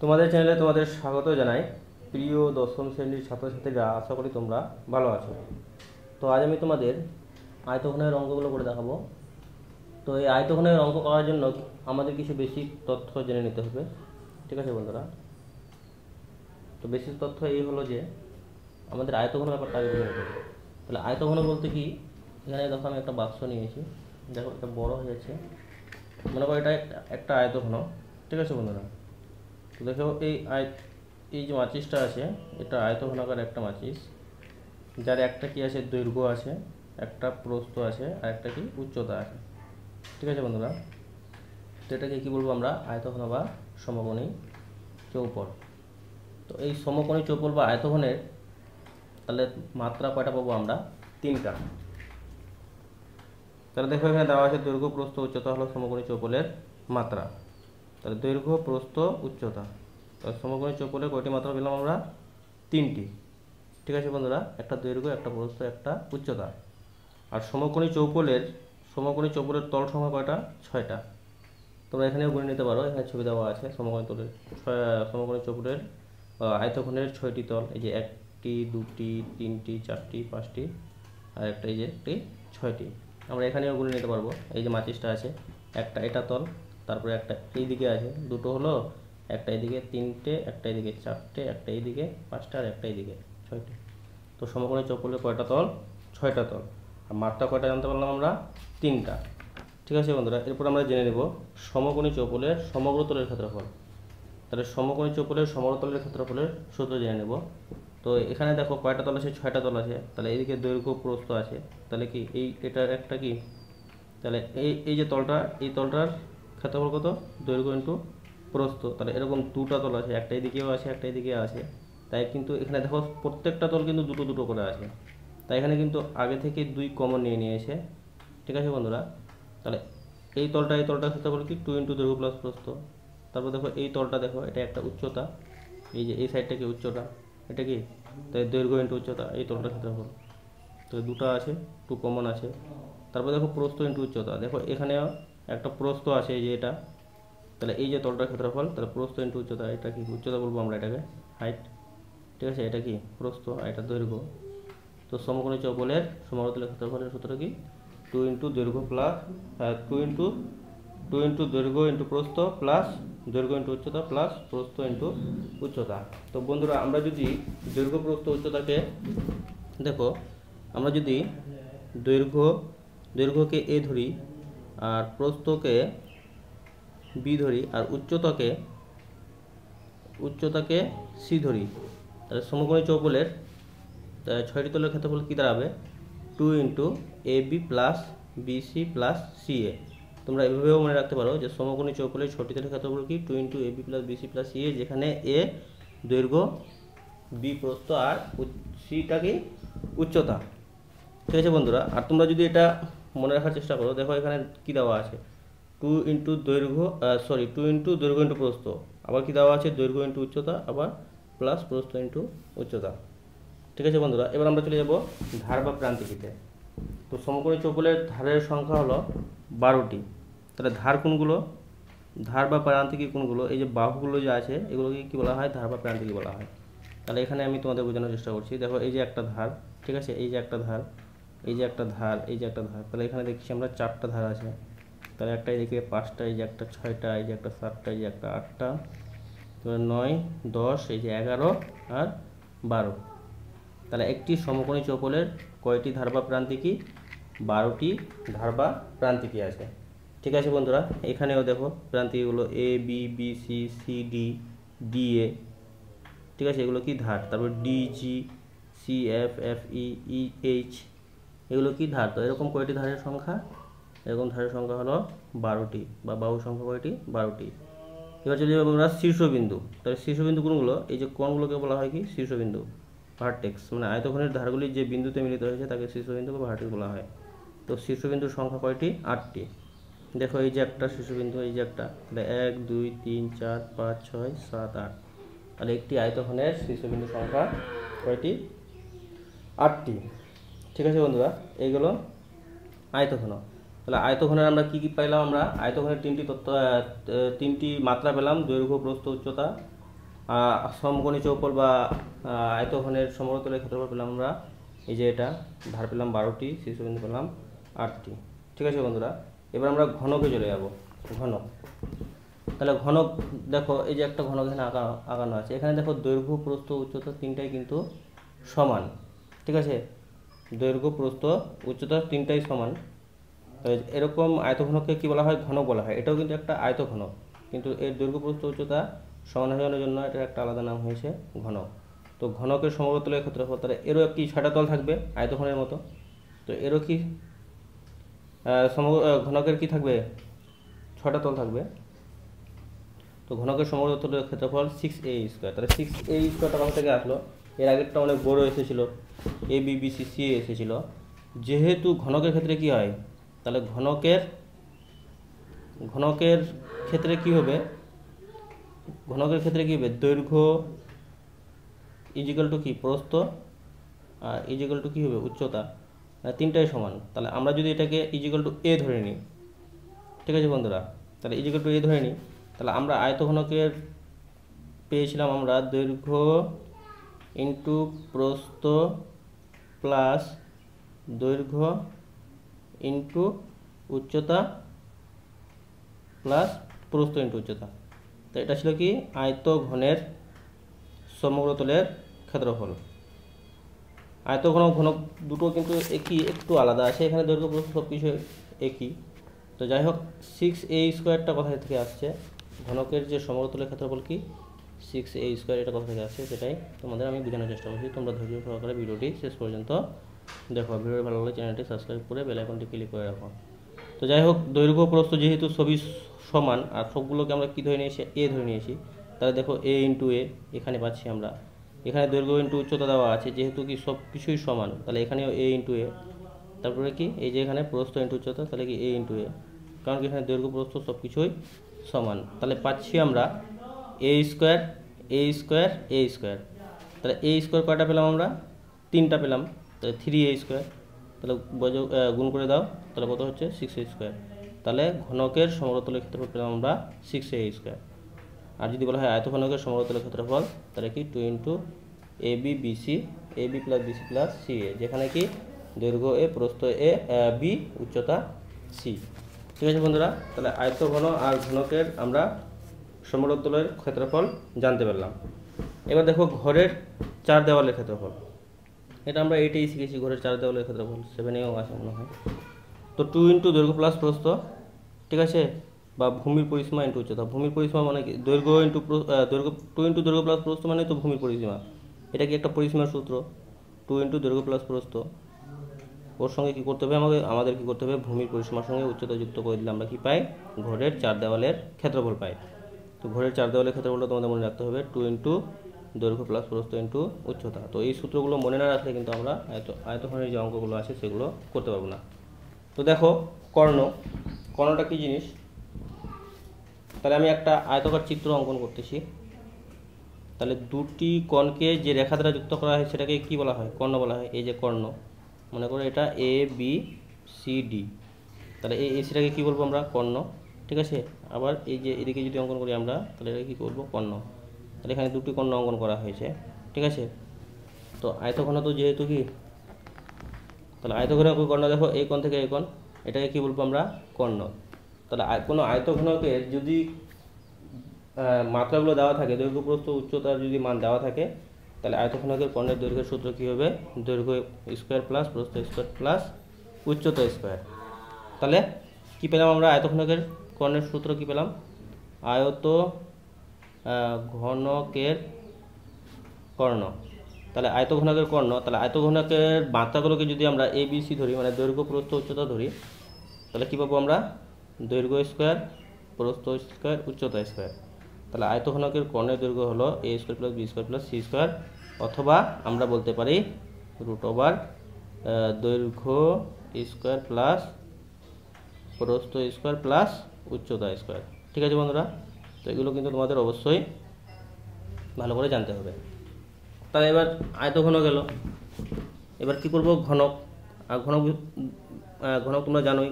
তোমাদের চ্যানেলে তোমাদের স্বাগত জানাই। প্রিয় দশম শ্রেণীর ছাত্রছাত্রীরা, আশা করি তোমরা ভালো আছো। তো আজ আমি তোমাদের আয়তঘনের অঙ্কগুলো করে দেখাবো। তো এই আয়তঘনের অঙ্ক করার জন্য আমাদের কিছু বেসিক তথ্য জেনে নিতে হবে। ঠিক আছে বন্ধুরা? তো বেসিক তথ্য এই হলো যে আমাদের আয়তঘন ব্যাপারটা আগে বুঝে নিতে হবে। তাহলে আয়তঘন বলতে কি, এখানে দেখো আমি একটা বাক্স নিয়েছি, দেখো এটা বড় হয়ে যাচ্ছে, মনে করো এটা একটা আয়তঘন। ঠিক আছে বন্ধুরা? তো দেখো এই যে মাচিসটা আছে, এটা আয়তঘনাকার একটা মাচিস, যার একটা কি আছে, দৈর্ঘ্য আছে, একটা প্রস্থ আছে, আর একটা কি উচ্চতা আছে। ঠিক আছে বন্ধুরা? তো এটাকে কি বলবো আমরা? আয়তঘন বা সমকোণী চৌপল। তো এই সমকোণী চৌপল বা আয়তঘনের তাহলে মাত্রা কয়টা পাবো আমরা? 3টা। তাহলে দেখো এখানে দেওয়া আছে দৈর্ঘ্য, প্রস্থ, উচ্চতা হলো সমকোণী চৌপলের মাত্রা। তাহলে দৈর্ঘ্য, প্রস্থ, উচ্চতা, তাহলে সমকোণী চৌপলের কয়টি মাত্রা পেলাম আমরা? 3টি। ঠিক আছে বন্ধুরা? একটা দৈর্ঘ্য, একটা প্রস্থ, একটা উচ্চতা। আর সমকোণী চৌপলের তল সংখ্যা কয়টা? 6টা। তোমরা এখানেও গুনে নিতে পারো, এখানে ছবি দেওয়া আছে সমকোণী চৌপলের আয়তঘনের 6টি তল। এই যে 1টি, 2টি, 3টি, 4টি, 5টি, আর একটা এই যে 6টি। আমরা এখানেও গুনে নিতে পারবো। এই যে মাচিসটা আছে, একটা এটা তল, তারপরে একটা এই দিকে আছে, দুটো হলো, একটা এদিকে 3টে, একটা এদিকে 4টে, একটা এইদিকে 5টা, আর একটা এইদিকে 6টে। তো সমকোণী চৌপলের কয়টা তল? 6টা তল। আর মাত্রা কয়টা জানতে পারলাম আমরা? 3টা। ঠিক আছে বন্ধুরা? এরপর আমরা জেনে নেব সমকোণী চৌপলের সমগ্র তলের ক্ষেত্রফল। তাহলে সমকোণী চৌপলের সমগ্র তলের ক্ষেত্রফলের সূত্র জেনে নেব। তো এখানে দেখো কয়টা তল আছে? 6টা তল আছে। তাহলে এইদিকে দৈর্ঘ্য, প্রস্থ আছে, তাহলে কি এটার একটা কি, তাহলে এই যে তলটা, এই তলটার ক্ষেত্রফল কত? দৈর্ঘ্য ইন্টু প্রস্থ। তাহলে এরকম 2টা তল আছে, একটা এদিকেও আছে, একটা এদিকে আছে। তাই কিন্তু এখানে দেখো প্রত্যেকটা তল কিন্তু দুটো দুটো করে আছে। তাই এখানে কিন্তু আগে থেকে 2 কমন নিয়ে নিয়েছে। ঠিক আছে বন্ধুরা? তাহলে এই তলটার ক্ষেত্রফল কি? 2 ইন্টু দৈর্ঘ্য প্লাস প্রস্থ। তারপর দেখো এই তলটা, দেখো এটা একটা উচ্চতা, এই যে এই সাইডটা কি উচ্চতা, এটা কি, তাই দৈর্ঘ্য ইন্টু উচ্চতা, এই তলটার ক্ষেত্রফল। তো 2টা আছে, 2 কমন আছে। তারপর দেখো প্রস্থ ইন্টু উচ্চতা, দেখো এখানেও একটা প্রস্থ আছে, এই যে এটা, তাহলে এই যে তলটার ক্ষেত্রফল, তাহলে প্রস্থ ইন্টু উচ্চতা, এটা কি উচ্চতা বলবো আমরা, এটাকে হাইট। ঠিক আছে? এটা কি প্রস্থ, আর এটা দৈর্ঘ্য। তো সমকোণী চৌপলের সমগ্র তলের ক্ষেত্রফলের সূত্র কি? 2 ইন্টু দৈর্ঘ্য প্লাস 2 ইন্টু দৈর্ঘ্য ইন্টু প্রস্থ প্লাস দৈর্ঘ্য ইন্টু উচ্চতা প্লাস প্রস্থ ইন্টু উচ্চতা। তো বন্ধুরা, আমরা যদি দৈর্ঘ্য, প্রস্থ, উচ্চতাকে দেখো, আমরা যদি দৈর্ঘ্যকে এ ধরি, আর প্রস্থকে বি ধরি, আর উচ্চতাকে সি ধরি, তাহলে সমকোণী চৌপলের 6টি তলের ক্ষেত্রফল কী দাঁড়াবে? 2 into A B plus BC plus C A. তোমরা এভাবেও মনে রাখতে পারো যে সমকোণী চৌপলের 6টি তলের ক্ষেত্রফল কি? 2 into A B plus BC plus C A, যেখানে এ দৈর্ঘ্য, বি প্রস্থ, আর সিটা কি উচ্চতা। ঠিক আছে বন্ধুরা? আর তোমরা যদি এটা মনে রাখার চেষ্টা করো, দেখো এখানে কি দেওয়া আছে? 2 ইন্টু দৈর্ঘ্য ইন্টু প্রস্থ, আবার কি দেওয়া আছে? দৈর্ঘ্য ইন্টু উচ্চতা, আবার প্লাস প্রস্থ ইন্টু উচ্চতা। ঠিক আছে বন্ধুরা? এবার আমরা চলে যাব ধার বা প্রান্তিকিতে। তো সমকোণী চৌপলের ধারের সংখ্যা হলো 12টি। তাহলে ধার কোনগুলো? ধার বা প্রান্তিকি কোনগুলো? এই যে বাহুগুলো যে আছে, এগুলোকে কি বলা হয়? ধার বা প্রান্তিকি বলা হয়। তাহলে এখানে আমি তোমাদের বোঝানোর চেষ্টা করছি। দেখো এই যে একটা ধার, ঠিক আছে, এই যে একটা ধার, এই যে একটা ধার, এই যে একটা ধার, তাহলে এখানে দেখছি আমরা 4টা ধার আছে। তাহলে একটা এদিকে 5টা, এই যে একটা 6টা, এই যে একটা 7টা, এই যে একটা 8টা, তাহলে 9, 10, এই যে 11 আর 12। তাহলে একটি সমকোণী চৌপলের কয়টি ধার বা প্রান্তিকি? 12টি ধার বা প্রান্তিকি আছে। ঠিক আছে বন্ধুরা? এখানেও দেখো প্রান্তিকগুলো A B, B C, C D, D A. ঠিক আছে? এগুলো কি ধার। তারপর D G, C F, F E, E H, এগুলো কি ধার। তো এরকম কয়টি ধারের সংখ্যা? এরকম ধারের সংখ্যা হলো 12টি, বা বাহু সংখ্যা কয়টি? 12টি। এবার চলে যাবো আমরা শীর্ষবিন্দু। তাহলে শীর্ষবিন্দু কোনগুলো? এই যে কোণগুলোকে বলা হয় কি? শীর্ষবিন্দু, ভার্টেক্স। মানে আয়তঘনের ধারগুলি যে বিন্দুতে মিলিত হয়েছে তাকে শীর্ষবিন্দু বা ভার্টেক্স বলা হয়। তো শীর্ষবিন্দুর সংখ্যা কয়টি? 8টি। দেখো এই যে একটা শীর্ষবিন্দু, এই যে একটা, তাহলে 1, 2, 3, 4, 5, 6, 7, 8। তাহলে একটি আয়তঘনের শীর্ষবিন্দুর সংখ্যা কয়টি? 8টি। ঠিক আছে বন্ধুরা? এইগুলো আয়তঘন। তাহলে আয়তঘনের আমরা কি কি পাইলাম? আমরা আয়তঘনের 3টি মাত্রা পেলাম: দৈর্ঘ্য, প্রস্থ, উচ্চতা। সমকোণী চৌপল বা আয়তঘনের সমগ্রতলের ক্ষেত্রফল পেলাম আমরা, এই যে এটা ধার পেলাম 12টি, শীর্ষবিন্দু পেলাম 8টি। ঠিক আছে বন্ধুরা, এবার আমরা ঘনকে চলে যাব। ঘনক, তাহলে ঘনক দেখো, এই যে একটা ঘনক এখানে আঁকানো আছে, এখানে দেখো দৈর্ঘ্য প্রস্থ উচ্চতা তিনটাই কিন্তু সমান। ঠিক আছে, দৈর্ঘ্য প্রস্থ উচ্চতা তিনটাই সমান। এরকম আয়তঘনককে কি বলা হয়? ঘনক বলা হয়। এটাও কিন্তু একটা আয়তঘনক, কিন্তু এর দৈর্ঘ্য প্রস্থ উচ্চতা সমান হয়ে যাওয়ার জন্য এটার একটা আলাদা নাম হয়েছে ঘনক। তো ঘনকের সমগ্রতলের ক্ষেত্রফল, তাহলে এরও কি 6টা তল থাকবে আয়তঘনের মতো, তো এরও কি ঘনকের কি থাকবে? 6টা তল থাকবে। তো ঘনকের সমগ্রতলের ক্ষেত্রফল 6a²। তাহলে 6a² কোথা থেকে আসলো? এর আগেরটা অনেক বড় এসেছিল, এ বি বি সি সি এসেছিল। যেহেতু ঘনকের ক্ষেত্রে কি হয়, তাহলে ঘনকের ক্ষেত্রে কি হবে? ঘনকের ক্ষেত্রে কি হবে? দৈর্ঘ্য ইজিক্যাল টু কি? প্রস্থ, আর ইজিক্যাল টু কি হবে? উচ্চতা, তিনটাই সমান। তাহলে আমরা যদি এটাকে ইজিক্যাল টু এ ধরে নিই, ঠিক আছে বন্ধুরা, তাহলে ইজিক্যাল টু এ ধরে নিই, তাহলে আমরা আয়তঘনকের পেয়েছিলাম আমরা দৈর্ঘ্য ইন্টু প্রস্থ প্লাস দৈর্ঘ্য ইন্টু উচ্চতা প্লাস প্রস্থ ইন্টু উচ্চতা। তো এটা ছিল কি? আয়তঘনের সমগ্রতলের ক্ষেত্রফল। আয়তঘন ঘনক দুটো কিন্তু একই, একটু আলাদা আছে, এখানে দৈর্ঘ্য প্রস্থ সব কিছু একই। তো যাই হোক, 6a² কোথা থেকে আসছে? ঘনকের যে সমগ্রতলের ক্ষেত্রফল কি 6a², এটা কোথা থেকে আসছে সেটাই তোমাদের আমি বোঝানোর চেষ্টা করছি। তোমরা ধৈর্য সহকারে ভিডিওটি শেষ পর্যন্ত দেখো। ভিডিওটি ভালো লাগলে চ্যানেলটি সাবস্ক্রাইব করে বেল আইকনটি ক্লিক করে রাখো। তো যাই হোক, দৈর্ঘ্য প্রস্থ যেহেতু সবই সমান, আর সবগুলোকে আমরা কি ধরে নিয়েছি? এ ধরে নিয়েছি। তাহলে দেখো a ইন্টু এ এখানে পাচ্ছি আমরা, এখানে দৈর্ঘ্য ইন্টু উচ্চতা দেওয়া আছে, যেহেতু কি সব কিছুই সমান, তাহলে এখানেও a ইন্টু এ। তারপরে কি? এই যে এখানে প্রস্থ ইন্টু উচ্চতা, তাহলে কি a ইন্টু এ, কারণ কি এখানে দৈর্ঘ্য প্রস্থ সব কিছুই সমান। তাহলে পাচ্ছি আমরা a², a², a²। তাহলে a² কয়টা পেলাম আমরা? 3টা পেলাম। তাহলে 3a², তাহলে গুণ করে দাও, তাহলে কত হচ্ছে? 6a²। তাহলে ঘনকের সমগ্রতলের ক্ষেত্রফল পেলাম আমরা 6a²। আর যদি বলা হয় আয়তঘনকের সমগ্রতলের ক্ষেত্রফল, তাহলে কি 2 into A B B C, A B plus BC plus C A, যেখানে কি দৈর্ঘ্য এ, প্রস্থ এ, বি, উচ্চতা সি। ঠিক আছে বন্ধুরা, তাহলে আয়তঘন আর ঘনকের আমরা সমগ্রতলের ক্ষেত্রফল জানতে পারলাম। এবার দেখো ঘরের 4 দেওয়ালের ক্ষেত্রফল। এটা আমরা এইটাই শিখেছি, ঘরের 4 দেওয়ালের ক্ষেত্রফল 7এও আছে মনে হয়। তো 2 ইন্টু দৈর্ঘ্য প্লাস প্রস্থ, ঠিক আছে, বা ভূমির পরিসীমা ইন্টু উচ্চতা। ভূমির পরিসীমা মানে কি? দৈর্ঘ্য ইন্টু দৈর্ঘ্য, 2 ইন্টু দৈর্ঘ্য প্লাস প্রস্থ মানে তো ভূমির পরিসীমা। এটা কি একটা পরিসীমার সূত্র? 2 ইন্টু দৈর্ঘ্য প্লাস প্রস্থ, ওর সঙ্গে কী করতে হবে? আমাদের কী করতে হবে? ভূমির পরিসীমার সঙ্গে উচ্চতা যুক্ত করে দিলে আমরা কী পাই? ঘরের 4 দেওয়ালের ক্ষেত্রফল পাই। তো ঘরের 4 দেওয়ালের ক্ষেত্রফলটা তোমাদের মনে রাখতে হবে 2 ইন্টু দৈর্ঘ্য প্লাস প্রস্থ ইন্টু উচ্চতা। তো এই সূত্রগুলো মনে না রাখলে কিন্তু আমরা আয়তঘনের যে অঙ্কগুলো আছে সেগুলো করতে পারবো না। তো দেখো কর্ণটা কী জিনিস? তাহলে আমি একটা আয়তকার চিত্র অঙ্কন করতেছি। তাহলে দুটি কোণকে যে রেখা দ্বারা যুক্ত করা হয় সেটাকে কি বলা হয়? কর্ণ বলা হয়। এই যে কর্ণ, মনে করো এটা এ বি সি ডি, তাহলে এই এসিটাকে কী বলবো আমরা? কর্ণ। ঠিক আছে, আবার এই যে এদিকে যদি অঙ্কন করি আমরা, তাহলে এটাকে কী করবো? কর্ণ। তাহলে এখানে দুটি কর্ণ অঙ্কন করা হয়েছে। ঠিক আছে, তো আয়তঘন তো যেহেতু কি, তাহলে আয়তঘনক কর্ণ দেখো, এই কোণ থেকে এই কোণ, এটাকে কী বলবো আমরা? কর্ণ। তাহলে কোনো আয়তঘনকের যদি মাত্রাগুলো দেওয়া থাকে, দৈর্ঘ্য প্রস্থ উচ্চতার যদি মান দেওয়া থাকে, তাহলে আয়তঘনকের কর্ণের দৈর্ঘ্যের সূত্র কী হবে? দৈর্ঘ্য স্কোয়ার প্লাস প্রস্থ স্কোয়ার প্লাস উচ্চতা স্কোয়ার। তাহলে কী পেলাম আমরা? আয়তঘনকের কর্ণের সূত্র কী পেলাম? ঘনকের কর্ণ। তাহলে আয়তঘনকের কর্ণ, তাহলে আয়তঘনকের মাত্রাগুলোকে যদি আমরা এ বি সি ধরি, মানে দৈর্ঘ্য প্রস্থ উচ্চতা ধরি, তাহলে কী পাবো আমরা? দৈর্ঘ্য স্কোয়ার, প্রস্থ স্কোয়ার, উচ্চতা স্কোয়ার। তাহলে আয়তঘনকের কর্ণের দৈর্ঘ্য হলো a² plus b² plus c², অথবা আমরা বলতে পারি √ দৈর্ঘ্য স্কোয়ার প্লাস প্রস্থ স্কোয়ার প্লাস উচ্চতা স্কোয়ার। ঠিক আছে বন্ধুরা, তো এগুলো কিন্তু তোমাদের অবশ্যই ভালো করে জানতে হবে। তাহলে এবার আয়তঘন গেল, এবার কি করব? ঘনক। আর ঘনক তোমরা জানোই,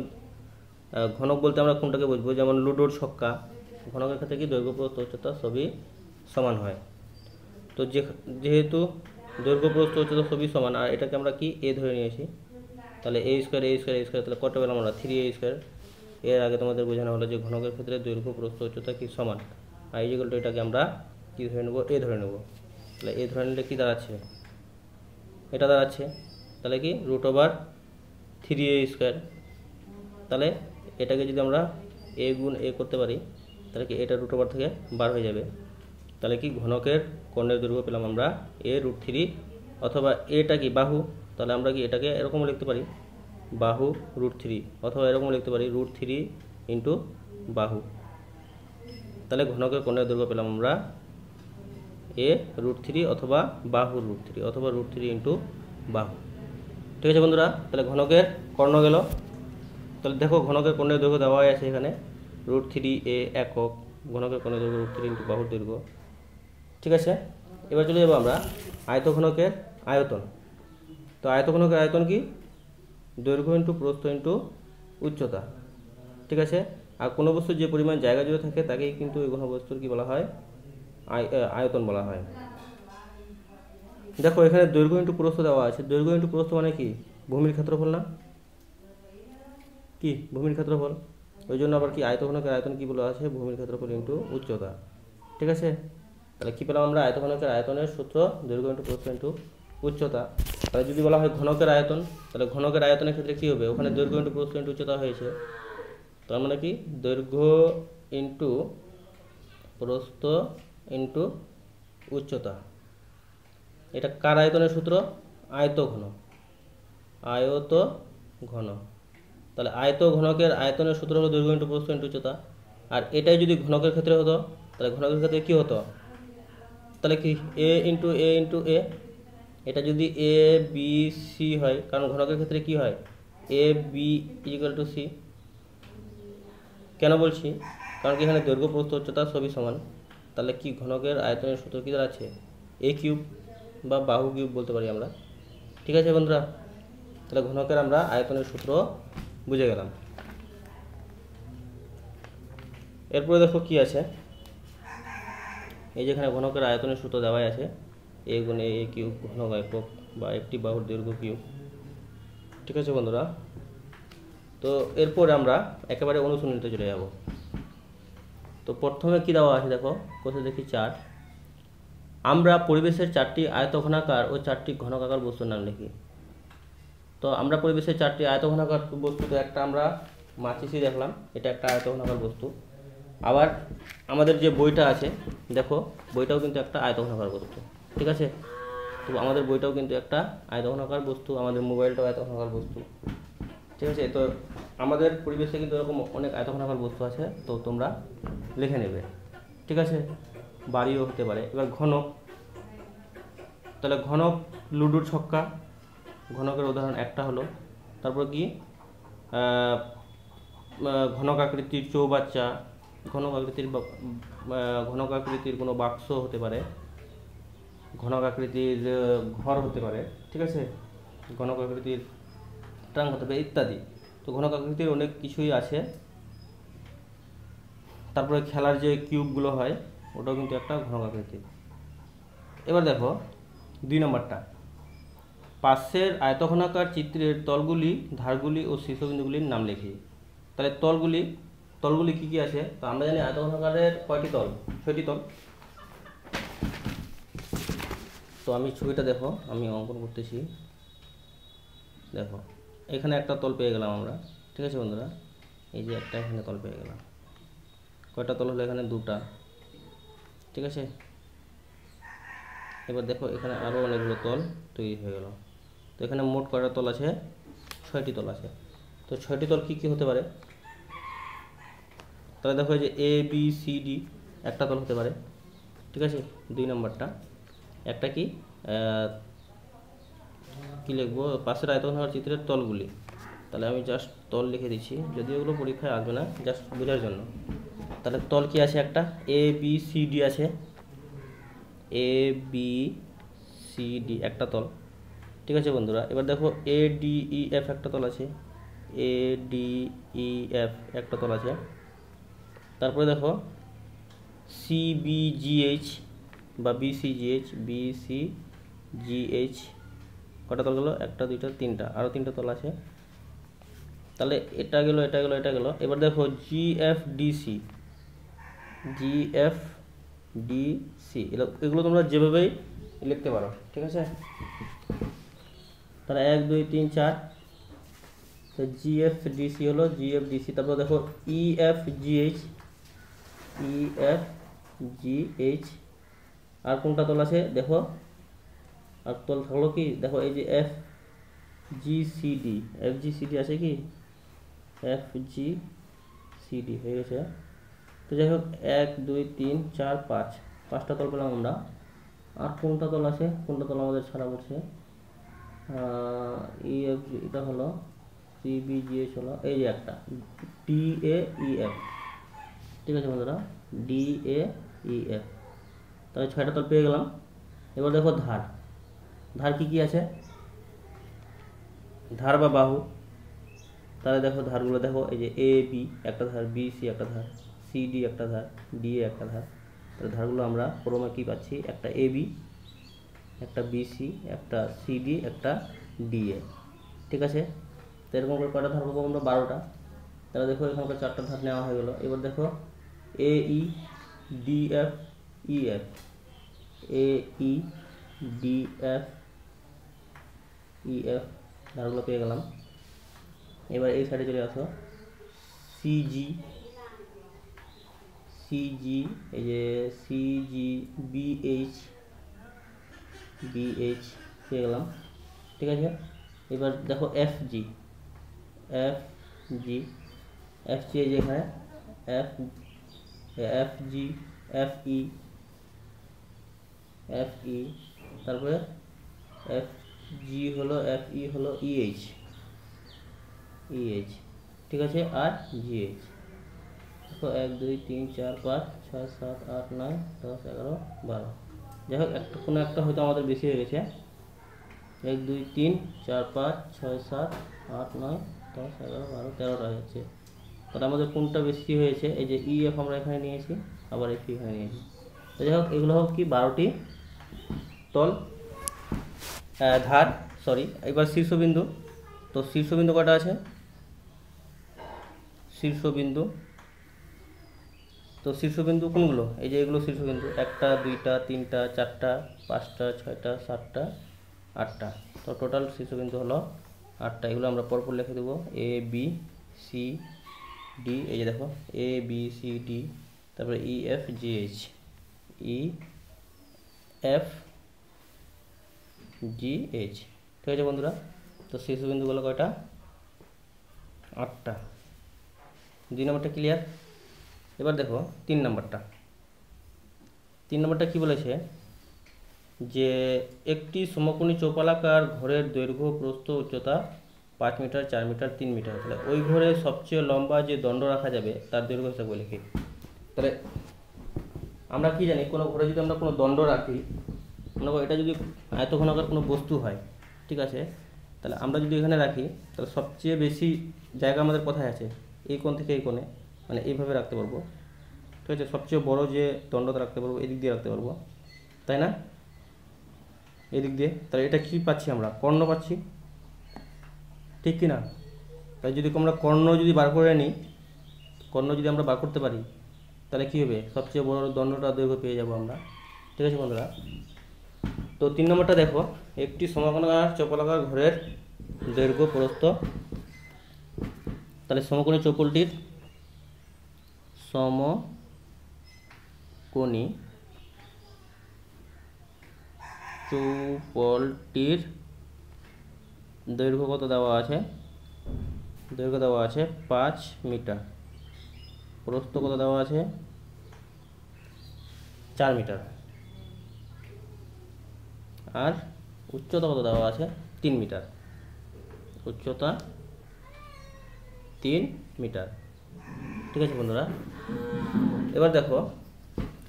ঘনক বলতে আমরা কোনটাকে বুঝবো? যেমন লুডোর ছক্কা, ঘনকের ক্ষেত্রে কি দৈর্ঘ্য প্রস্থ উচ্চতা সবই সমান হয়। তো যেহেতু দৈর্ঘ্য প্রস্থ উচ্চতা সবই সমান, আর এটাকে আমরা কি এ ধরে নিয়েছি, তাহলে এ স্কোয়ার এ স্কোয়ার এ স্কোয়ার, তাহলে কত পেলাম আমরা 3a স্কোয়ার। এর আগে তোমাদের বোঝানো হলো যে ঘনকের ক্ষেত্রে দৈর্ঘ্য প্রস্থ উচ্চতা কি সমান, আর ইকুয়াল টু এটাকে আমরা কি ধরে নেব, এ ধরে নেব। তাহলে এ ধরে নিলে কি দাঁড়াচ্ছে, এটা দাঁড়াচ্ছে তাহলে কি √3a স্কোয়ার। তাহলে এটাকে যদি আমরা এ গুণ এ করতে পারি তাহলে কি এটা √ থেকে বার হয়ে যাবে। তাহলে কি ঘনকের কর্ণের দৈর্ঘ্য পেলাম আমরা a√3, অথবা এটা কি বাহু, তাহলে আমরা কি এটাকে এরকম লিখতে পারি বাহু √3, অথবা এরকম লিখতে পারি √3 ইন্টু বাহু। তাহলে ঘনকের কর্ণের দৈর্ঘ্য পেলাম আমরা a√3 অথবা বাহু √3, অথবা √3 ইন্টু বাহু। ঠিক আছে বন্ধুরা, তাহলে ঘনকের কর্ণ গেল। তাহলে দেখো ঘনকের কর্ণের দৈর্ঘ্য দেওয়া আছে এখানে √3a একক, ঘনকের কর্ণের দৈর্ঘ্য √3 ইন্টু বাহুর দৈর্ঘ্য। ঠিক আছে, এবার চলে যাবো আমরা আয়তঘনকের আয়তন। তো আয়তঘনকের আয়তন কি, দৈর্ঘ্য ইন্টু প্রস্থ ইন্টু উচ্চতা। ঠিক আছে, আর কোনো বস্তুর যে পরিমাণ জায়গা জুড়ে থাকে তাকেই কিন্তু এই ঘনবস্তুর কি বলা হয়, আয়তন বলা হয়। দেখো এখানে দৈর্ঘ্য ইন্টু প্রস্থ দেওয়া আছে, দৈর্ঘ্য ইন্টু প্রস্থ মানে কি ভূমির ক্ষেত্রফল না, কি ভূমির ক্ষেত্রফল, ওই জন্য আবার কি আয়তঘনকের আয়তন কি বলা আছে, ভূমির ক্ষেত্রফল ইন্টু উচ্চতা। ঠিক আছে, তাহলে কি পেলাম আমরা আয়তঘনকের আয়তনের সূত্র দৈর্ঘ্য ইন্টু প্রস্থ ইন্টু উচ্চতা। তাহলে যদি বলা হয় ঘনকের আয়তন, তাহলে ঘনকের আয়তনের ক্ষেত্রে কি হবে, ওখানে দৈর্ঘ্য ইন্টু প্রস্থ ইন্টু উচ্চতা হয়েছে, তার মানে কি দৈর্ঘ্য ইন্টু প্রস্থ ইন্টু উচ্চতা। এটা কার আয়তনের সূত্র, আয়তঘন, আয়তঘন। তাহলে আয়তঘনকের আয়তনের সূত্র হলো দৈর্ঘ্য ইন্টু প্রস্থ ইন্টু উচ্চতা। আর এটাই যদি ঘনকের ক্ষেত্রে হতো তাহলে ঘনকের ক্ষেত্রে কি হতো, তাহলে কি a ইন্টু এ ইন্টু এ। এটা যদি এ বি সি হয়, কারণ ঘনকের ক্ষেত্রে কি হয় A B equal to C. কেন বলছি, কারণ কি এখানে দৈর্ঘ্য প্রস্থ উচ্চতা সবই সমান। তাহলে কি ঘনকের আয়তনের সূত্র কি দাঁড়াচ্ছে এ কিউব বা বাহু কিউব বলতে পারি আমরা। ঠিক আছে বন্ধুরা, তাহলে ঘনকের আমরা আয়তনের সূত্র বুঝে গেলাম। এরপরে দেখো কি আছে, এই যেখানে ঘনকের আয়তনের সূত্র দেওয়াই আছে এ গুণে এ কিউব ঘনক একক বা একটি বাহুর দৈর্ঘ্য কিউব। ঠিক আছে বন্ধুরা, তো এরপরে আমরা একেবারে অনুশীলনীতে চলে যাব। তো প্রথমে কি দেওয়া আছে দেখো, কোথায় দেখি 4, আমরা পরিবেশের 4টি আয়তঘনাকার ও 4টি ঘনকাকার বস্তুর নাম লিখি। তো আমরা পরিবেশের 4টি আয়তঘনাকার বস্তু, তো একটা আমরা মাচিসই দেখলাম, এটা একটা আয়তঘনাকার বস্তু। আবার আমাদের যে বইটা আছে দেখো, বইটাও কিন্তু একটা আয়তঘনাকার বস্তু। ঠিক আছে, তো আমাদের বইটাও কিন্তু একটা আয়তঘনাকার বস্তু, আমাদের মোবাইলটাও আয়তঘনাকার বস্তু। ঠিক আছে, তো আমাদের পরিবেশে কিন্তু এরকম অনেক আয়তঘনাকার বস্তু আছে, তো তোমরা লিখে নেবে। ঠিক আছে, বাড়িও হতে পারে। এবার ঘনক, তাহলে ঘনক লুডোর ছক্কা, ঘনকের উদাহরণ একটা হলো। তারপর কি ঘনক আকৃতির চৌবাচ্চা, ঘনক আকৃতির কোনো বাক্স হতে পারে, ঘনক আকৃতির ঘর হতে পারে। ঠিক আছে, ঘনক আকৃতির ট্রাঙ্ক হতে পারে ইত্যাদি। তো ঘনক আকৃতির অনেক কিছুই আছে। তারপরে খেলার যে কিউবগুলো হয় ওটাও কিন্তু একটা ঘনক আকৃতির। এবার দেখো 2 নম্বরটা, পাশের আয়তঘনাকার চিত্রের তলগুলি, ধারগুলি ও শীর্ষবিন্দুগুলির নাম লিখি। তাহলে তলগুলি কি কি আছে, তো আমরা জানি আয়তঘনাকারের কয়টি তল, 6টি তল। তো আমি ছবিটা দেখো, আমি অঙ্কন করতেছি। দেখো এখানে একটা তল পেয়ে গেলাম আমরা। ঠিক আছে বন্ধুরা, এই যে একটা এখানে তল পেয়ে গেলাম। কয়টা তল হলো, এখানে 2টা। ঠিক আছে, এবার দেখো এখানে আরও অনেকগুলো তল তৈরি হয়ে গেল। তো এখানে মোট কয়টা তল আছে, 6টি তল আছে। তো 6টি তল কি কি হতে পারে, তাহলে দেখো যে এ বি সি ডি একটা তল হতে পারে। ঠিক আছে, 2 নম্বরটা একটা কি লিখবো, পাশের আয়তঘনাকার চিত্রের তলগুলি। তাহলে আমি জাস্ট তল লিখে দিচ্ছি, যদিও এগুলো পরীক্ষায় আসবে না, জাস্ট বোঝার জন্য। তাহলে তল কি আছে, একটা এ বি সি ডি আছে, এ বি সি ডি একটা তল। ঠিক আছে বন্ধুরা, এবার দেখো এ ডি ই এফ একটা তল আছে, এ ডি ই এফ একটা তল আছে। তারপরে দেখো সি বি জি এইচ বা BCGH BCGH কটা তল গেল, একটা দুইটা তিনটা, আরও তিনটা তল আছে। তাহলে এটা গেল এটা গেল এটা গেল। এবার দেখো GFDC এগুলো তোমরা যেভাবেই লিখতে পারো, ঠিক আছে। তাহলে 1 2 3 4, তো GFDC হলো GFDC। তারপর দেখো EFGH আর কোনটা তল আছে দেখো, আর তল থাকলো কি দেখো, এই যে FGCD আছে কি, FGCD হয়ে গেছে। তো যাই হোক 1 2 3 4 5, পাঁচটা তল পেলাম আমরা। আর কোনটা তল আছে, কোনটা তল আমাদের ছাড়া পড়ছে, EFG এটা হলো, CBGH হলো, এই যে একটা DAEF, ঠিক আছে বন্ধুরা, DAEF। তাহলে 6টা তল পেয়ে গেলাম। এবার দেখো ধার কি কি আছে, ধার বা বাহু। তাহলে দেখো ধারগুলো দেখো, এই যে AB একটা ধার, BC একটা ধার, CD একটা ধার, DA একটা ধার। তাহলে ধারগুলো আমরা ক্রমে কি পাচ্ছি, একটা AB, একটা BC, একটা CD, একটা DA, ঠিক আছে। তো এরকম করে কয়টা ধার পাবো আমরা, 12টা। তাহলে দেখো এখানকার 4টা ধার নেওয়া হয়ে গেল। এবার দেখো AE DF EF, AE DF EF ধারগুলো পেয়ে গেলাম। এবার এই সাইডে চলে আসো, CG এই যে CG BH পেয়ে গেলাম, ঠিক আছে। এবার দেখো FG এই যে এখানে FG FE, তারপরে FG হলো, FE হলো EH, ঠিক আছে। আর GH দেখো 1 2 3 4 5 6 7 8 9 10 11 12। যাই হোক কোনো একটা হয়তো আমাদের বেশি হয়ে গেছে, 1 2 3 4 5 6 7 8 9 10 11 12 13টা হয়ে যাচ্ছে। তাহলে আমাদের কোনটা বেশি হয়েছে, এই যে EF আমরা এখানে নিয়েছি, আবার FE এখানে নিয়েছি। তো যাই হোক এগুলো হোক কি 12টি তল ধার, সরি। এবার শীর্ষবিন্দু, তো শীর্ষবিন্দু কটা আছে, তো শীর্ষবিন্দু কোনগুলো, এই যে এগুলো শীর্ষবিন্দু, 1টা 2টা 3টা 4টা 5টা 6টা 7টা 8টা। তো টোটাল শীর্ষবিন্দু হলো 8টা। এগুলো আমরা পরপর লিখে দেবো, ABCD, এই যে দেখো ABCD, তারপরে EFGH ঠিক আছে বন্ধুরা। তো শীর্ষবিন্দুগুলো কয়টা, 8টা। 2 নম্বরটা ক্লিয়ার। এবার দেখো 3 নম্বরটা কি বলেছে, যে একটি সমকোণী চৌপালাকার ঘরের দৈর্ঘ্য প্রস্থ উচ্চতা 5 মিটার 4 মিটার 3 মিটার। তাহলে ওই ঘরে সবচেয়ে লম্বা যে দণ্ড রাখা যাবে তার দৈর্ঘ্য হিসাবে লিখি। তাহলে আমরা কি জানি, কোনো ঘরে যদি আমরা কোনো দণ্ড রাখি, মনে করো এটা যদি আয়তঘনাকার কোনো বস্তু হয়, ঠিক আছে, তাহলে আমরা যদি এখানে রাখি, তাহলে সবচেয়ে বেশি জায়গা আমাদের কোথায় আছে, এই কোণ থেকে এই কোণে, মানে এইভাবে রাখতে পারবো, ঠিক আছে। সবচেয়ে বড় যে দণ্ডটা রাখতে পারবো এদিক দিয়ে রাখতে পারবো, তাই না, এদিক দিয়ে। তাহলে এটা কি পাচ্ছি আমরা, কর্ণ পাচ্ছি, ঠিক কি না। তাই যদি আমরা কর্ণ যদি বার করে নিই, কর্ণ যদি আমরা বার করতে পারি, তাহলে কী হবে, সবচেয়ে বড় দণ্ডটা দৈর্ঘ্য পেয়ে যাব আমরা, ঠিক আছে বন্ধুরা। তো 3 নম্বরটা দেখো, একটি সমকোণাকার চৌপলাকার ঘরের দৈর্ঘ্য প্রস্থ। তাহলে সমকোণী চৌপলটির দৈর্ঘ্য কত দেওয়া আছে, দৈর্ঘ্য দেওয়া আছে 5 মিটার, প্রস্থ কত দেওয়া আছে 4 মিটার, আর উচ্চতা কত দেওয়া আছে 3 মিটার, উচ্চতা 3 মিটার, ঠিক আছে বন্ধুরা। এবার দেখো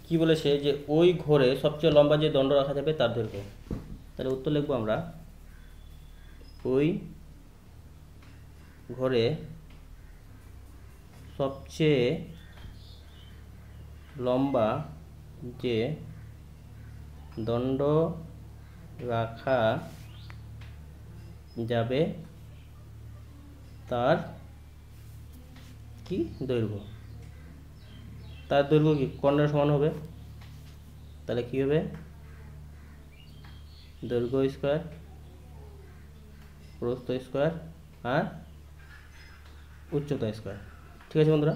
কি বলেছে, যে ওই ঘরে সবচেয়ে লম্বা যে দণ্ড রাখা যাবে তার দৈর্ঘ্য। তাহলে উত্তর লিখবো আমরা, ওই ঘরে সবচেয়ে লম্বা যে দণ্ড রাখা যাবে তার কি দৈর্ঘ্য, তার দৈর্ঘ্য কি কর্ণের সমান হবে, তাহলে কি হবে দৈর্ঘ্য স্কোয়ার প্রস্থ স্কোয়ার আর উচ্চতা স্কোয়ার। ঠিক আছে বন্ধুরা,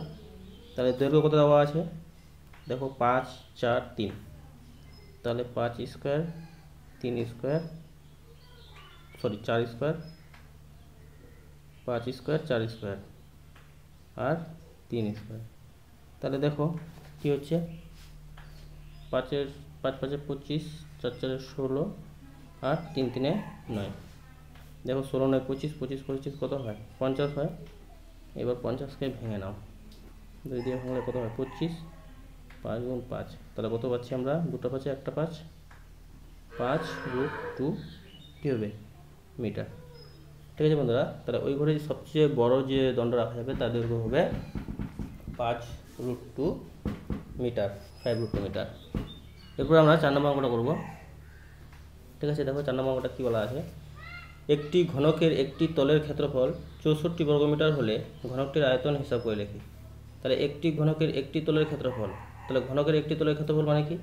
তাহলে দৈর্ঘ্য কত দেওয়া আছে দেখো 5 4 3, তাহলে 5 square 3 square 4 square 5 square 4 square আর 3 স্কোয়ার। তাহলে দেখো কি হচ্ছে 5 5 5 25, 4 4 16 আর 3 3 9। দেখো 16 9 25, 25 25 কত হয় 50 হয়। এবার 50কে ভেঙে নাও, 2 দিয়ে ভাঙলে কত হয় 25, 5 গুণ 5, তাহলে কত পাচ্ছি আমরা, দুটো 5 একটা 5, 5√2 কী হবে মিটার। ঠিক আছে বন্ধুরা, তাহলে ওই ঘরে সবচেয়ে বড় যে দণ্ড রাখা যাবে তার দৈর্ঘ্য হবে 5√2 মিটার, 5√2 মিটার। এরপর আমরা 4 নম্বর অঙ্কটা করবো। ঠিক আছে, দেখো 4 নম্বর অঙ্কটা কী বলা আছে, একটি ঘনকের একটি তলের ক্ষেত্রফল 64 বর্গমিটার হলে ঘনকটির আয়তন হিসাব করে লিখি। তাহলে একটি ঘনকের একটি তলের ক্ষেত্রফল, তাহলে ঘনকের একটি তলের ক্ষেত্রফল মানে কি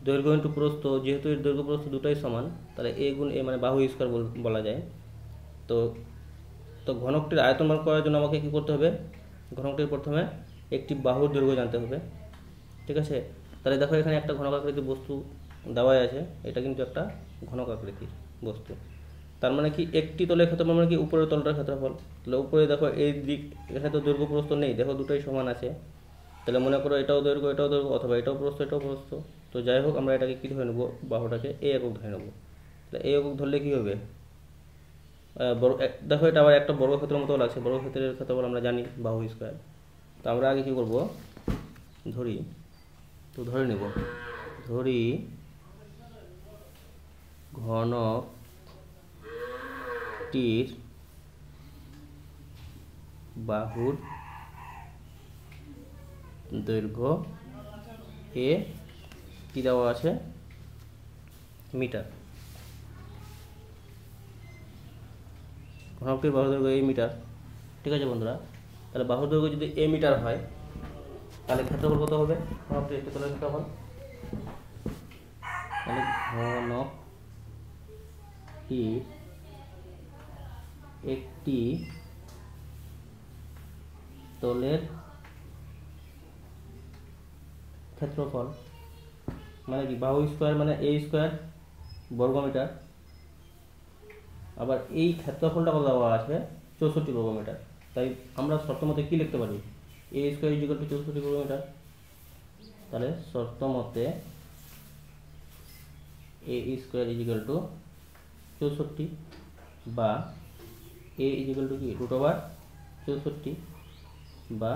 দৈর্ঘ্য ইন্টু প্রস্থ, যেহেতু এর দৈর্ঘ্য প্রস্থ দুটাই সমান তাহলে এ গুণ এ মানে বাহু স্কয়ার বলা যায়। তো তো ঘনকটির আয়তন বার করার জন্য আমাকে কী করতে হবে, ঘনকটির প্রথমে একটি বাহুর দৈর্ঘ্য জানতে হবে। ঠিক আছে, তাহলে দেখো এখানে একটা ঘনক আকৃতির বস্তু দেওয়াই আছে, এটা কিন্তু একটা ঘনক আকৃতির বস্তু। তার মানে কি একটি তলের ক্ষেত্রফল মানে কি উপরের তলটার ক্ষেত্রফল। তাহলে উপরে দেখো এই দিক, এখানে তো দৈর্ঘ্য প্রস্থ নেই, দেখো দুটোই সমান আছে, তাহলে মনে করো এটাও দৈর্ঘ্য অথবা এটাও প্রস্থ এটাও প্রস্থ। তো যাই হোক আমরা এটাকে কী ধরে নেবো, বাহুটাকে এ একক ধরে নেবো। তাহলে এ একক ধরলে কী হবে, দেখো এটা আবার একটা বর্গক্ষেত্রের মতো লাগছে, বর্গক্ষেত্রের ক্ষেত্রফল আমরা জানি বাহু স্কয়ার। তো আমরা আগে কী করবো, ধরে নেব, ধরি ঘনকটির বাহুর দৈর্ঘ্য এ কি দেওয়া আছে মিটার, ঘনকটির বাহুর দৈর্ঘ্য এ মিটার। ঠিক আছে বন্ধুরা, তাহলে বাহুর দৈর্ঘ্য যদি এ মিটার হয় তাহলে ক্ষেত্রফল কত হবে, ঘনকটির একটি তলের ক্ষেত্রফল, তাহলে ঘনকটির একটি তলের ক্ষেত্রফল মানে কি বাহু স্কয়ার মানে এ স্কয়ার বর্গমিটার, আবার এই ক্ষেত্রফলটা কত দেওয়া আছে 64 বর্গমিটার। তাই আমরা শর্ত মতে কী লিখতে পারি, এ স্কয়ার ইকুয়াল টু 64 বর্গমিটার। তাহলে শর্ত মতে এ স্কয়ার ইকুয়াল টু 64 বা এ ইকুয়াল টু কি √64 বা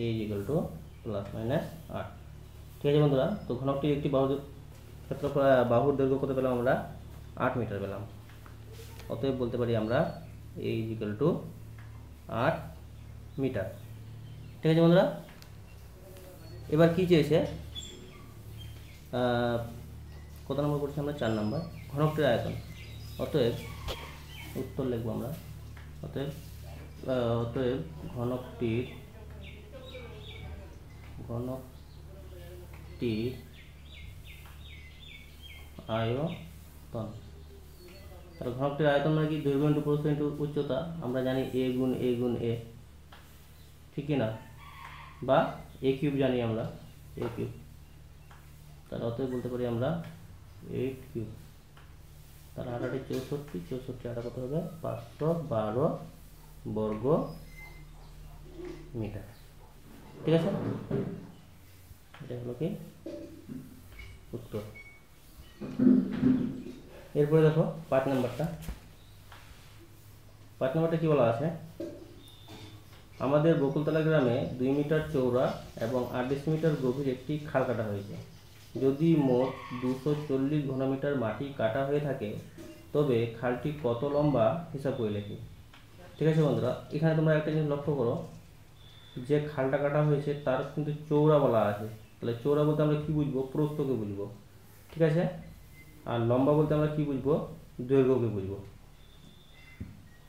এ ইকুয়াল টু ±8। ঠিক আছে বন্ধুরা, তো ঘনকটির একটি বাহুর দৈর্ঘ্য কত পেলাম আমরা 8 মিটার পেলাম। অতএব বলতে পারি আমরা এ ইকুয়াল টু 8 মিটার। ঠিক আছে বন্ধুরা, এবার কি চেয়েছে, কত নম্বর করছি আমরা 4 নম্বর, ঘনকটির আয়তন। অতএব উত্তর লিখব আমরা, অতএব ঘনকটির আয়তন, তাহলে ঘনকটির আয়তন মানে কি দৈর্ঘ্য ইন্টু প্রস্থ ইন্টু উচ্চতা, আমরা জানি এ গুণ এ, ঠিক কি না, বা এ কিউব জানি আমরা, এ কিউব। তাহলে অতএব বলতে পারি আমরা 8 কিউব, তাহলে 8 64 আটা কত হবে 512 বর্গ মিটার। ঠিক আছে, এটা হলো কি উত্তর। এরপরে দেখো 5 নম্বরটা কি বলা আছে, আমাদের বকুলতলা গ্রামে 2 মিটার চওড়া এবং 8 ডেসিমিটার গভীর একটি খাল কাটা হয়েছে। যদি মোট 240 ঘনমিটার মাটি কাটা হয়ে থাকে তবে খালটি কত লম্বা হিসাব করে লিখি। ঠিক আছে বন্ধুরা, এখানে তোমরা একটা জিনিস লক্ষ্য করো, যে খালটা কাটা হয়েছে তার কিন্তু চওড়া বলা আছে। তাহলে চওড়া বলতে আমরা কি বুঝবো, প্রস্থকে বুঝবো। ঠিক আছে। আর লম্বা বলতে আমরা কি বুঝবো, দৈর্ঘ্যকে বুঝবো।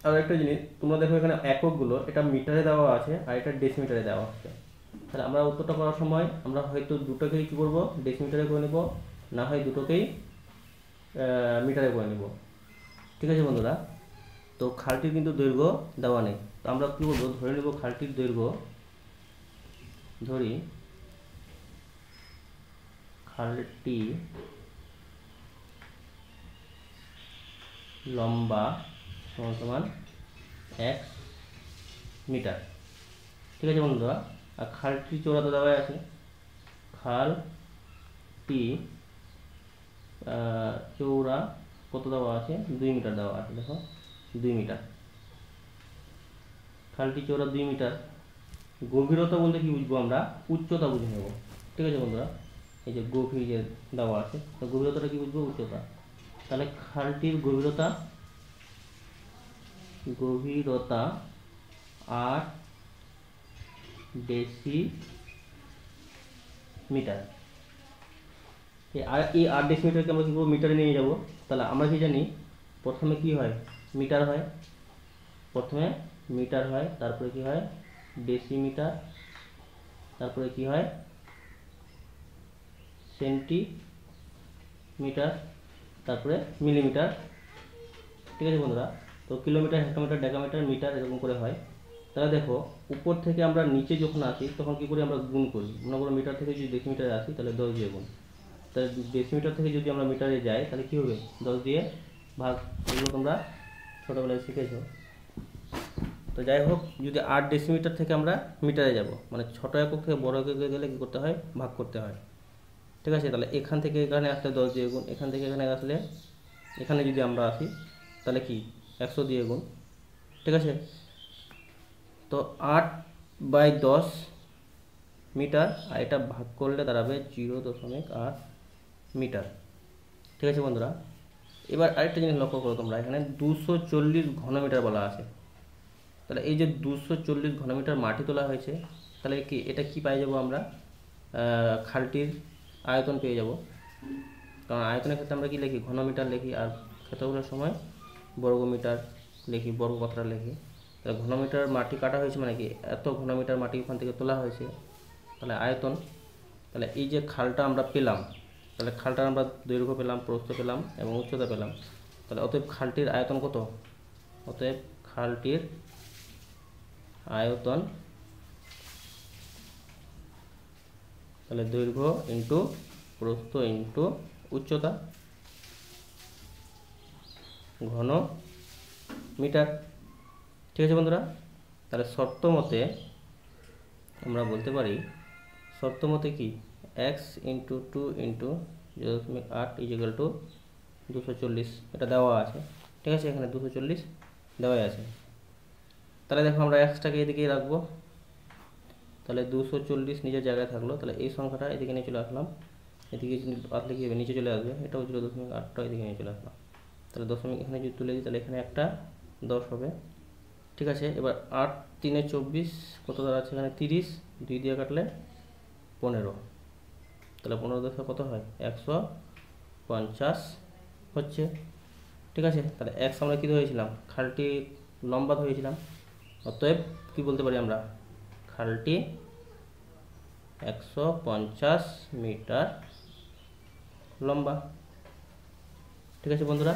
আর একটা জিনিস তোমরা দেখো এখানে এককগুলো এটা মিটারে দেওয়া আছে আর এটা ডেসিমিটারে দেওয়া আছে। তাহলে আমরা উত্তরটা করার সময় আমরা হয়তো দুটোকেই কী করবো, ডেসিমিটারে করে নেব, না হয় দুটোকেই মিটারে করে নেব। ঠিক আছে বন্ধুরা। তো খালটির কিন্তু দৈর্ঘ্য দেওয়া নেই, তো আমরা কী বলবো, ধরে নেব খালটির দৈর্ঘ্য, ধরি খালটি লম্বা সমান 1 মিটার। ঠিক আছে বন্ধুরা। আর খালটি চওড়া তো দেওয়াই আছে, খালটি চওড়া কত দেওয়া আছে, 2 মিটার দেওয়া আছে। দেখো 2 মিটার, খালটি চওড়া 2 মিটার। গভীরতা বলতে কি বুঝবো আমরা, উচ্চতা বুঝে নেব। ঠিক আছে বন্ধুরা। এই যে গভীর যে দেওয়া আছে, তো গভীরতাটা কি বুঝবো, উচ্চতা। তাহলে খালটির গভীরতা 8 ডেসিমিটার। এই 8 ডেসিমিটারকে আমরা কী করবো, মিটারে নিয়ে যাব। তাহলে আমরা কি জানি, প্রথমে কি হয়, মিটার হয়, প্রথমে মিটার হয়, তারপরে কি হয় ডেসিমিটার, তারপরে কি হয় সেন্টিমিটার, তারপরে মিলিমিটার। ঠিক আছে বন্ধুরা। তো কিলোমিটার, হেক্টোমিটার, ডেকামিটার, মিটার এরকম করে হয়। তাহলে দেখো উপর থেকে আমরা নিচে যখন আসি তখন কী করি, আমরা গুণ করি। মনে করো মিটার থেকে যদি ডেসিমিটারে আসি তাহলে 10 দিয়ে গুণ, তাহলে ডেসিমিটার থেকে যদি আমরা মিটারে যাই তাহলে কী হবে, 10 দিয়ে ভাগ। এগুলো তোমরা ছোটোবেলায় শিখেছো। তো যাই হোক, যদি 8 ডেসিমিটার থেকে আমরা মিটারে যাব, মানে ছোট একক থেকে বড় এককে গেলে কী করতে হয়, ভাগ করতে হয়। ঠিক আছে। তাহলে এখান থেকে এখানে আসলে 10 দিয়ে গুণ, এখান থেকে এখানে আসলে এখানে যদি আমরা আসি তাহলে কি 100 দিয়ে গুণ। ঠিক আছে। তো 8/10 মিটার, আর এটা ভাগ করলে দাঁড়াবে 0.8 মিটার। ঠিক আছে বন্ধুরা। এবার আরেকটা জিনিস লক্ষ্য করো তোমরা, এখানে 240 ঘনমিটার বলা আছে। তাহলে এই যে 240 ঘনমিটার মাটি তোলা হয়েছে, তাহলে কি এটা কি পেয়ে যাব আমরা, খালটির আয়তন পেয়ে যাব। কারণ আয়তনের ক্ষেত্রে আমরা কি লিখি, ঘনমিটার লিখি, আর ক্ষেত্রফলের সময় বর্গমিটার লিখি, বর্গ কথাটা লিখি। তাহলে ঘনমিটার মাটি কাটা হয়েছে মানে কি, এত ঘনমিটার মাটি ওখান থেকে তোলা হয়েছে, তাহলে আয়তন। তাহলে এই যে খালটা আমরা পেলাম, তাহলে খালটার আমরা দৈর্ঘ্য পেলাম, প্রস্থ পেলাম এবং উচ্চতা পেলাম। তাহলে অতএব খালটির আয়তন কত, অতএব খালটির আয়তন, তাহলে দৈর্ঘ্য ইন্টু প্রস্থ ইন্টু উচ্চতা ঘন মিটার। ঠিক আছে বন্ধুরা। তাহলে শর্ত মতে আমরা বলতে পারি, শর্ত মতে কি, x into 2 into 0.8 equal to 240, এটা দেওয়া আছে। ঠিক আছে, এখানে 240 দেওয়াই আছে। তাহলে দেখো আমরা এক্সটাকে এদিকে রাখবো, তাহলে 240 নিজের জায়গায় থাকলো। তাহলে এই সংখ্যাটা এদিকে নিয়ে চলে আসলাম, এদিকে আসলে কি হবে, নিচে চলে আসবে। এটাও 0.8টা এদিকে নিয়ে চলে আসলাম। তাহলে দশমিক এখানে যদি তুলে দিই তাহলে এখানে একটা 10 হবে। ঠিক আছে। এবার 8 3 24 কত দাঁড়াচ্ছে, এখানে 30, 2 দিয়ে কাটলে 15, তাহলে 15 10 কত হয়, 150 হচ্ছে। ঠিক আছে। তাহলে এক্স আমরা কী ধরেছিলাম, খালটি লম্বা ধরেছিলাম, অতএব কি বলতে পারি আমরা, খালটি 150 মিটার লম্বা। ঠিক আছে বন্ধুরা,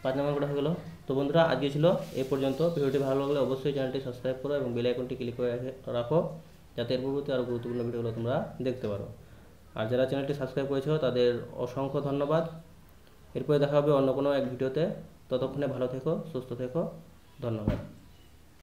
5 নম্বর করা হয়ে গেল। তো বন্ধুরা আজকে ছিল এই পর্যন্ত। ভিডিওটি ভালো লাগলে অবশ্যই চ্যানেলটি সাবস্ক্রাইব করো এবং বেল আইকনটি ক্লিক করে রাখো, যাতে এর পরবর্তী আরও গুরুত্বপূর্ণ ভিডিওগুলো তোমরা দেখতে পারো। আর যারা চ্যানেলটি সাবস্ক্রাইব করেছো তাদের অসংখ্য ধন্যবাদ। এরপরে দেখা হবে অন্য কোনো এক ভিডিওতে। ততক্ষণে ভালো থেকো, সুস্থ থেকো, ধন্যবাদ।